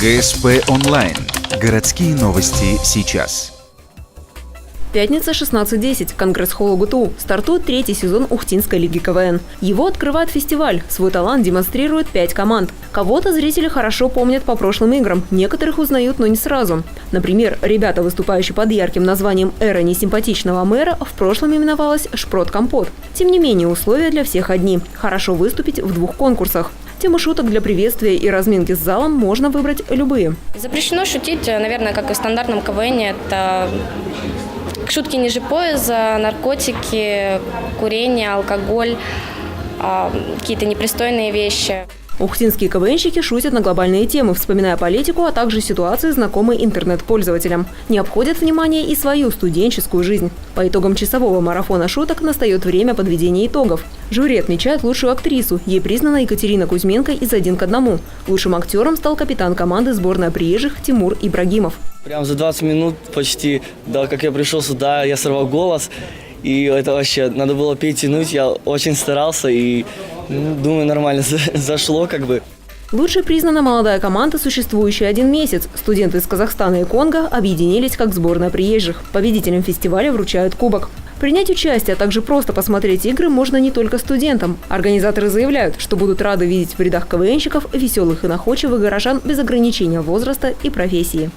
ГСП онлайн. Городские новости сейчас. Пятница, 16:10. Конгресс-холл УГТУ. Стартует третий сезон Ухтинской лиги КВН. Его открывает фестиваль. Свой талант демонстрирует 5 команд. Кого-то зрители хорошо помнят по прошлым играм, некоторых узнают, но не сразу. Например, ребята, выступающие под ярким названием «Эра несимпатичного мэра», в прошлом именовалась «Шпрот-компот». Тем не менее, условия для всех одни – хорошо выступить в 2 конкурсах. Темы шуток для приветствия и разминки с залом можно выбрать любые. Запрещено шутить, наверное, как и в стандартном КВНе. Это шутки ниже пояса, наркотики, курение, алкоголь, какие-то непристойные вещи. Ухтинские КВНщики шутят на глобальные темы, вспоминая политику, а также ситуации, знакомые интернет-пользователям. Не обходят внимание и свою студенческую жизнь. По итогам часового марафона шуток настает время подведения итогов. Жюри отмечает лучшую актрису. Ей признана Екатерина Кузьменко из «1 к 1». Лучшим актером стал капитан команды сборной приезжих Тимур Ибрагимов. Прям за 20 минут почти, да, как я пришел сюда, я сорвал голос. И это вообще, надо было петь, тянуть, я очень старался и, думаю, нормально зашло как бы. Лучшей признана молодая команда, существующая 1 месяц. Студенты из Казахстана и Конго объединились как сборная приезжих. Победителям фестиваля вручают кубок. Принять участие, а также просто посмотреть игры можно не только студентам. Организаторы заявляют, что будут рады видеть в рядах КВНщиков веселых и находчивых горожан без ограничения возраста и профессии.